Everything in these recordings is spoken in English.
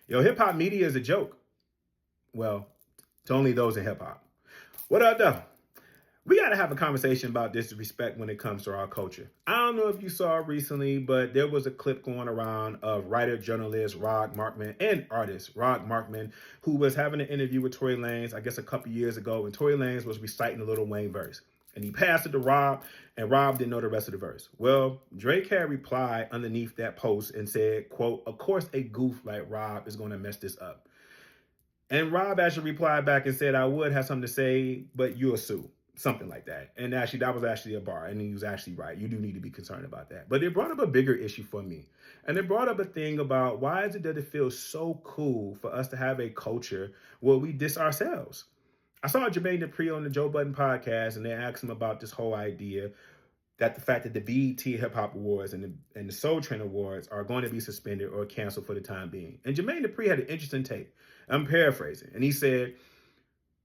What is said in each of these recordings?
Yo, hip hop media is a joke. Well, to only those in hip hop. What up, though? We got to have a conversation about disrespect when it comes to our culture. I don't know if you saw recently, but there was a clip going around of writer, journalist Rod Markman and artist Rod Markman, who was having an interview with Tory Lanez, I guess a couple years ago, when Tory Lanez was reciting the Lil Wayne verse. And he passed it to Rob, and Rob didn't know the rest of the verse. Well, Drake had replied underneath that post and said, quote, "Of course a goof like Rob is going to mess this up." And Rob actually replied back and said, "I would have something to say, but you'll sue." Something like that. And actually, that was actually a bar. And he was actually right. You do need to be concerned about that. But it brought up a bigger issue for me. And it brought up a thing about why is it that it feels so cool for us to have a culture where we diss ourselves? I saw Jermaine Dupri on the Joe Budden podcast, and they asked him about this whole idea that the fact that the BET Hip Hop Awards and the Soul Train Awards are going to be suspended or canceled for the time being. And Jermaine Dupri had an interesting take. I'm paraphrasing. And he said,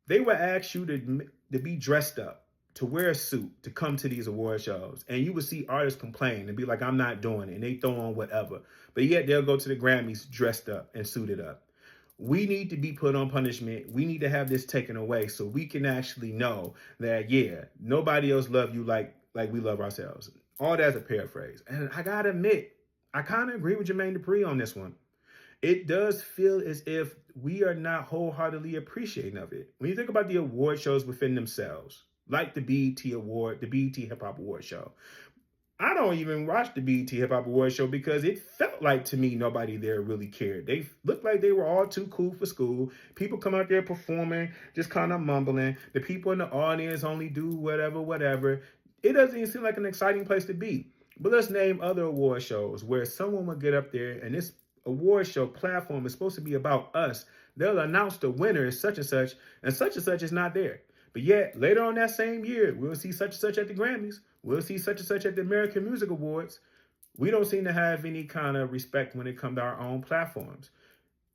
they would ask you to be dressed up, to wear a suit, to come to these award shows. And you would see artists complain and be like, "I'm not doing it." And they throw on whatever. But yet they'll go to the Grammys dressed up and suited up. We need to be put on punishment. We need to have this taken away so we can actually know that, yeah, nobody else love you like we love ourselves. All that's a paraphrase. And I got to admit, I kind of agree with Jermaine Dupri on this one. It does feel as if we are not wholeheartedly appreciating of it. When you think about the award shows within themselves, like the BET Award, the BET Hip Hop Award Show, I don't even watch the BET Hip Hop Award Show because it felt like to me nobody there really cared. They looked like they were all too cool for school. People come out there performing, just kind of mumbling. The people in the audience only do whatever. It doesn't even seem like an exciting place to be. But let's name other award shows where someone will get up there and this award show platform is supposed to be about us. They'll announce the winner is such and such is not there. But yet, later on that same year, we'll see such and such at the Grammys. We'll see such and such at the American Music Awards. We don't seem to have any kind of respect when it comes to our own platforms.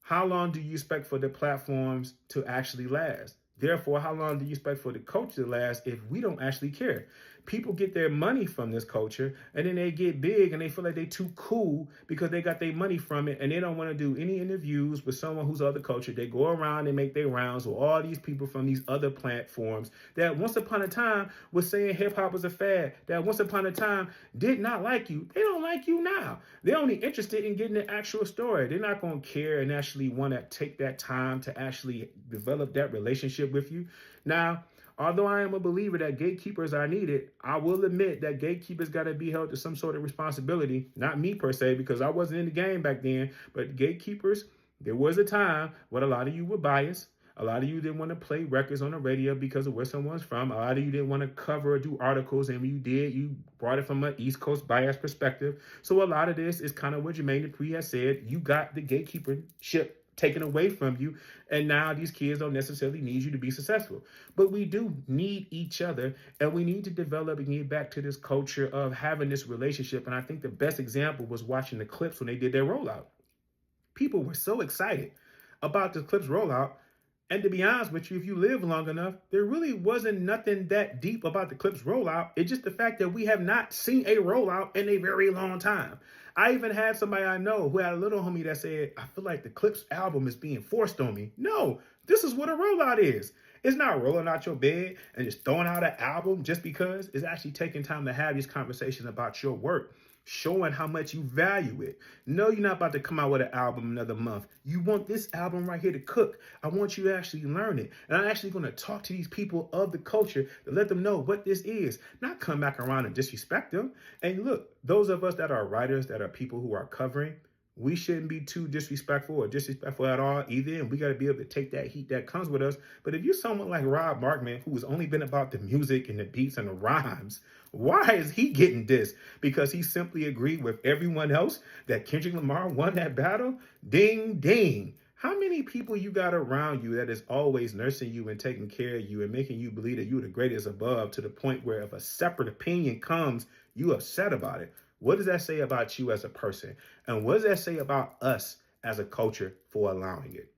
How long do you expect for the platforms to actually last? Therefore, how long do you expect for the culture to last if we don't actually care? People get their money from this culture, and then they get big and they feel like they're too cool because they got their money from it, and they don't want to do any interviews with someone who's other culture. They go around and make their rounds with all these people from these other platforms that once upon a time was saying hip hop was a fad, that once upon a time did not like you. They don't like you now. They're only interested in getting the actual story. They're not going to care and actually want to take that time to actually develop that relationship with you. Now, although I am a believer that gatekeepers are needed, I will admit that gatekeepers got to be held to some sort of responsibility. Not me per se, because I wasn't in the game back then, but gatekeepers, there was a time when a lot of you were biased. A lot of you didn't want to play records on the radio because of where someone's from. A lot of you didn't want to cover or do articles, and when you did, you brought it from an East Coast bias perspective. So a lot of this is kind of what Jermaine Dupri has said. You got the gatekeepership taken away from you, and now these kids don't necessarily need you to be successful. But we do need each other, and we need to develop and get back to this culture of having this relationship. And I think the best example was watching the Clipse when they did their rollout. People were so excited about the Clipse rollout. And to be honest with you, if you live long enough, there really wasn't nothing that deep about the Clipse rollout. It's just the fact that we have not seen a rollout in a very long time. I even had somebody I know who had a little homie that said, "I feel like the Clipse album is being forced on me." No, this is what a rollout is. It's not rolling out your bed and just throwing out an album just because. It's actually taking time to have these conversations about your work, showing how much you value it. No, you're not about to come out with an album another month. You want this album right here to cook. I want you to actually learn it. And I'm actually going to talk to these people of the culture to let them know what this is, not come back around and disrespect them. And look, those of us that are writers, that are people who are covering, we shouldn't be too disrespectful or disrespectful at all either. And we got to be able to take that heat that comes with us. But if you're someone like Rob Markman, who has only been about the music and the beats and the rhymes, why is he getting this? Because he simply agreed with everyone else that Kendrick Lamar won that battle? Ding, ding. How many people you got around you that is always nursing you and taking care of you and making you believe that you're the greatest above, to the point where if a separate opinion comes, you upset about it? What does that say about you as a person? And what does that say about us as a culture for allowing it?